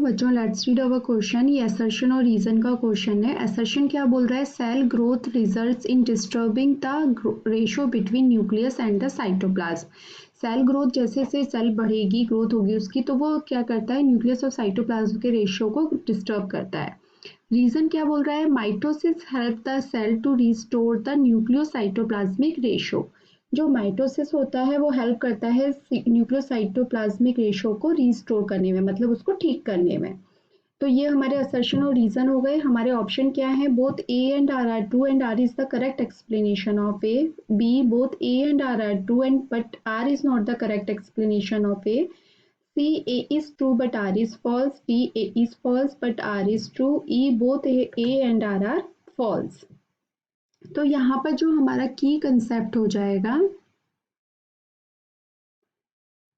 बच्चों let's read our question. ये assertion और रीजन का क्वेश्चन है। असर्शन क्या बोल रहा है? Cell growth results in disturbing the ratio between nucleus and the cytoplasm. Cell growth, जैसे जैसे सेल बढ़ेगी, ग्रोथ होगी उसकी, तो वो क्या करता है? न्यूक्लियस और साइटोप्लाज्म के रेशियो को डिस्टर्ब करता है। रीजन क्या बोल रहा है? Mitosis help the cell to restore the nucleocytoplasmic ratio. जो माइटोसिस होता है वो हेल्प करता है न्यूक्लियोसाइटोप्लाज्मिक रेशो को रीस्टोर करने में, मतलब उसको ठीक करने में। तो ये हमारे असर्शन और रीजन हो गए। हमारे ऑप्शन क्या है? Both A and R are true and R is the correct explanation of A. B, both A and R true and but R is not the correct explanation of A. C, A is true but R is false. D, A is false but R is true. E, both A and R false. तो यहाँ पर जो हमारा की concept हो जाएगा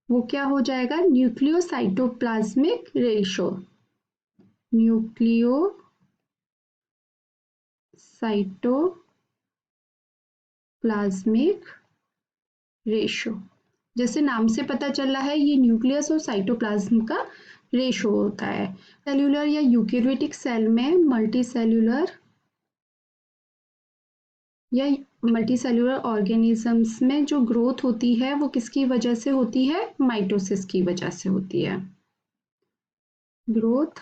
वो क्या हो जाएगा? Nucleocytoplasmic ratio. न्यूक्लियोसाइटोप्लाज्मिक रेशो, जैसे नाम से पता चल रहा है ये न्यूक्लियस और साइटोप्लाज्म का रेशो होता है। सेल्यूलर या यूकेरियोटिक सेल में मल्टीसेल्यूलर ऑर्गेनिजम्स में जो ग्रोथ होती है वो किसकी वजह से होती है? माइटोसिस की वजह से होती है। ग्रोथ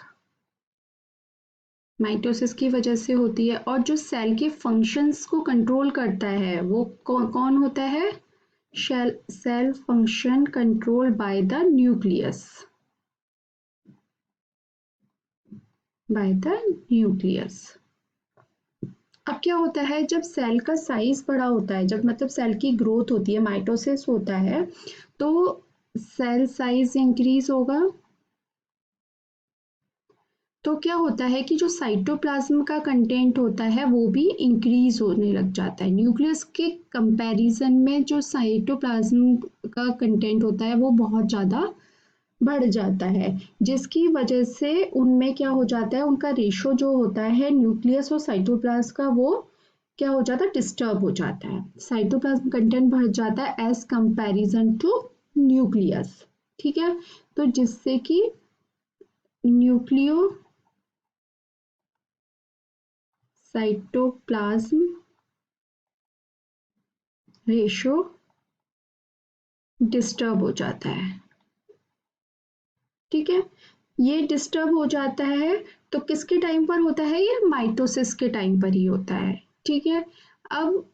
माइटोसिस की वजह से होती है। और जो सेल के फंक्शंस को कंट्रोल करता है वो कौन होता है? Cell function control by the nucleus. अब क्या होता है? जब सेल का साइज बड़ा होता है, जब मतलब सेल की ग्रोथ होती है, माइटोसिस होता है, तो सेल साइज इंक्रीज होगा। तो क्या होता है कि जो साइटोप्लाज्म का कंटेंट होता है वो भी इंक्रीज होने लग जाता है। न्यूक्लियस के कंपैरिजन में जो साइटोप्लाज्म का कंटेंट होता है वो बहुत ज़्यादा बढ़ जाता है, जिसकी वजह से उनमें क्या हो जाता है? उनका रेशो जो होता है न्यूक्लियस और साइटोप्लाज्म का, वो क्या हो जाता है? डिस्टर्ब हो जाता है। साइटोप्लाज्म कंटेंट बढ़ जाता है एज कंपैरिजन टू न्यूक्लियस। ठीक है, तो जिससे कि न्यूक्लियो साइटोप्लाज्म रेशो डिस्टर्ब हो जाता है। ठीक है, ये डिस्टर्ब हो जाता है तो किसके टाइम पर होता है? ये माइटोसिस के टाइम पर ही होता है। ठीक है, अब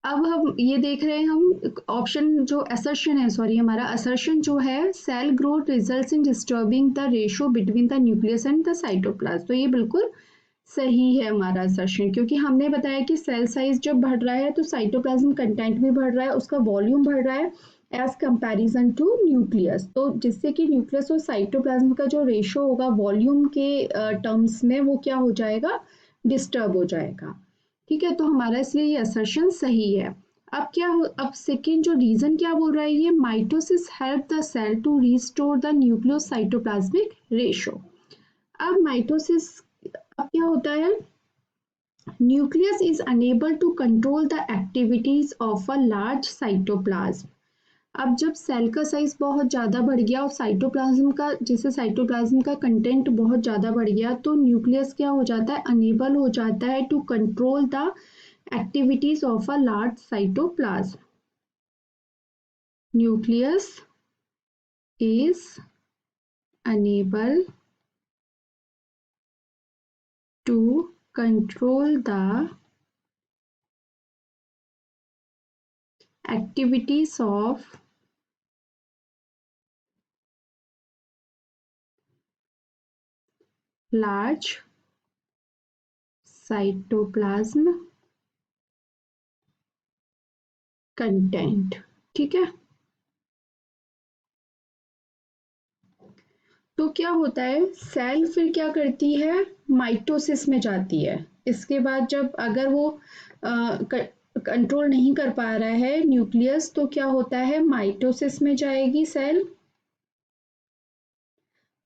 हम ये देख रहे हैं, हम ऑप्शन जो असर्शन है, सॉरी हमारा असर्शन जो है, cell growth results in disturbing the ratio between the nucleus and the cytoplasm. तो ये बिल्कुल सही है हमारा असर्शन, क्योंकि हमने बताया कि सेल साइज जब बढ़ रहा है तो साइटोप्लाज्म कंटेंट भी बढ़ रहा है, उसका वॉल्यूम बढ़ रहा है एज कंपैरिजन टू न्यूक्लियस। तो जिससे कि न्यूक्लियस और साइटोप्लाज्म का जो रेशो होगा वॉल्यूम के टर्म्स में, वो क्या हो जाएगा? डिस्टर्ब हो जाएगा। ठीक है, तो हमारा इसलिए ये असर्शन सही है। अब सेकेंड जो रीजन क्या बोल रहा है? ये mitosis help the cell to restore the nucleocytoplasmic ratio. अब माइटोसिस, अब क्या होता है? Nucleus is unable to control the activities of a large cytoplasm. अब जब सेल का साइज बहुत ज़्यादा बढ़ गया और साइटोप्लाज्म का कंटेंट बहुत ज़्यादा बढ़ गया, तो न्यूक्लियस क्या हो जाता है? अनेबल हो जाता है to control the activities of a large cytoplasm. Nucleus is unable to control the activities of large cytoplasm content। ठीक है, तो क्या होता है? सेल फिर क्या करती है? माइटोसिस में जाती है। इसके बाद जब अगर वो कंट्रोल नहीं कर पा रहा है न्यूक्लियस, तो क्या होता है? माइटोसिस में जाएगी सेल,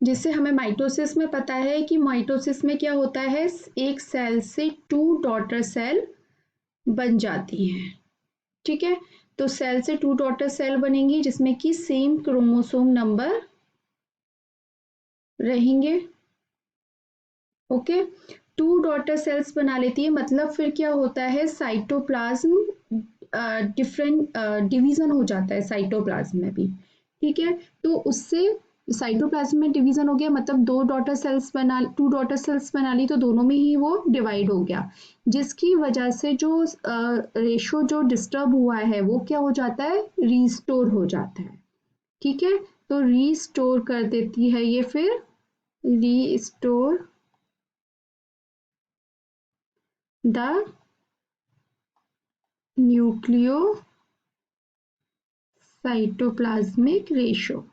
जिससे हमें माइटोसिस में पता है कि माइटोसिस में क्या होता है? एक सेल से 2 डॉटर सेल बन जाती हैं। ठीक है, तो सेल से 2 डॉटर सेल बनेंगी जिसमें कि सेम क्रोमोसोम नंबर रहेंगे। ओके, 2 डॉटर सेल्स बना लेती है, मतलब फिर क्या होता है, साइटोप्लाज्म डिफरेंट डिवीजन हो जाता है साइटोप्लाज्म में भी। ठीक है, तो उससे साइटोप्लाज्म में डिवीजन हो गया, मतलब 2 डॉटर सेल्स बना ली, तो दोनों में ही वो डिवाइड हो गया, जिसकी वजह से जो रेशो जो डिस्टर्ब हुआ है वो क्या हो जाता है, रीस्टोर हो जाता है। ठीक है, तो रीस्टोर कर देती है ये, फिर restore the nucleo cytoplasmic ratio.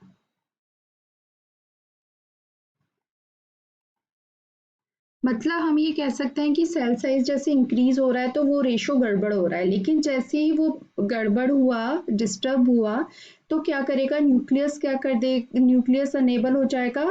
मतलब हम ये कह सकते हैं कि सेल साइज जैसे इंक्रीज हो रहा है तो वो रेशो गड़बड़ हो रहा है, लेकिन जैसे ही वो गड़बड़ हुआ, डिस्टर्ब हुआ, तो क्या करेगा न्यूक्लियस, क्या कर दे, न्यूक्लियस अनेबल हो जाएगा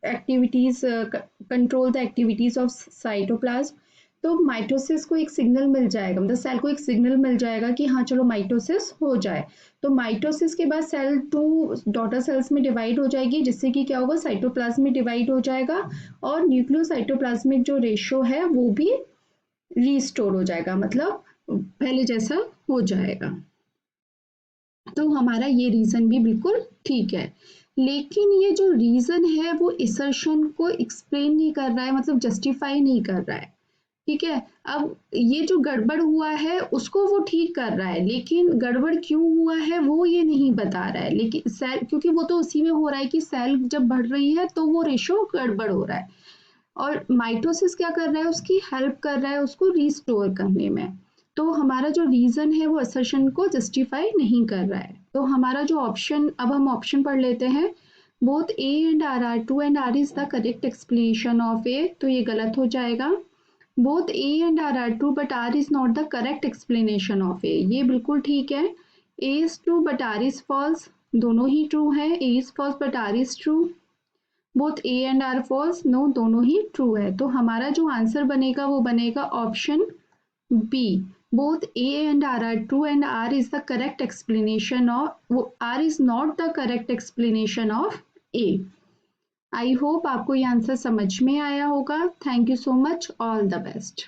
activities, control the activities of cytoplasm. तो माइटोसिस को एक सिग्नल मिल जाएगा, मतलब सेल को एक सिग्नल मिल जाएगा कि हाँ चलो माइटोसिस हो जाए। तो माइटोसिस के बाद सेल 2 डॉटर सेल्स में डिवाइड हो जाएगी, जिससे कि क्या होगा, साइटोप्लाज्म में डिवाइड हो जाएगा और न्यूक्लियोसाइटोप्लाज्मिक जो रेशो है वो भी रीस्टोर हो जाएगा, मतलब पहले जैसा हो जाएगा। तो हमारा ये रीजन भी बिल्कुल ठीक है, लेकिन ये जो रीजन है वो असर्शन को एक्सप्लेन नहीं कर रहा है, मतलब जस्टिफाई नहीं कर रहा है। ठीक है, अब ये जो गड़बड़ हुआ है उसको वो ठीक कर रहा है, लेकिन गड़बड़ क्यों हुआ है वो ये नहीं बता रहा है, लेकिन सेल, क्योंकि वो तो उसी में हो रहा है कि सेल जब बढ़ रही है तो वो रेशो गड़बड़ हो रहा है, और माइटोसिस क्या कर रहा है, उसकी हेल्प कर रहा है उसको रीस्टोर करने में। तो हमारा जो रीजन है वो असर्शन को जस्टिफाई नहीं कर रहा है। तो हमारा जो ऑप्शन, अब हम ऑप्शन पढ़ लेते हैं, both A and R are true and R is the correct explanation of A, तो ये गलत हो जाएगा। Both A and R are true but R is not the correct explanation of A, ये बिल्कुल ठीक है। A is true but R is false, दोनों ही ट्रू है, A is false but R is true. Both A and R false, no, दोनों ही true है। तो हमारा जो आंसर बनेगा वो बनेगा option B, both A and R true and R is the correct explanation of, R is not the correct explanation of A. I hope आपको ये आंसर समझ में आया होगा। Thank you so much, all the best.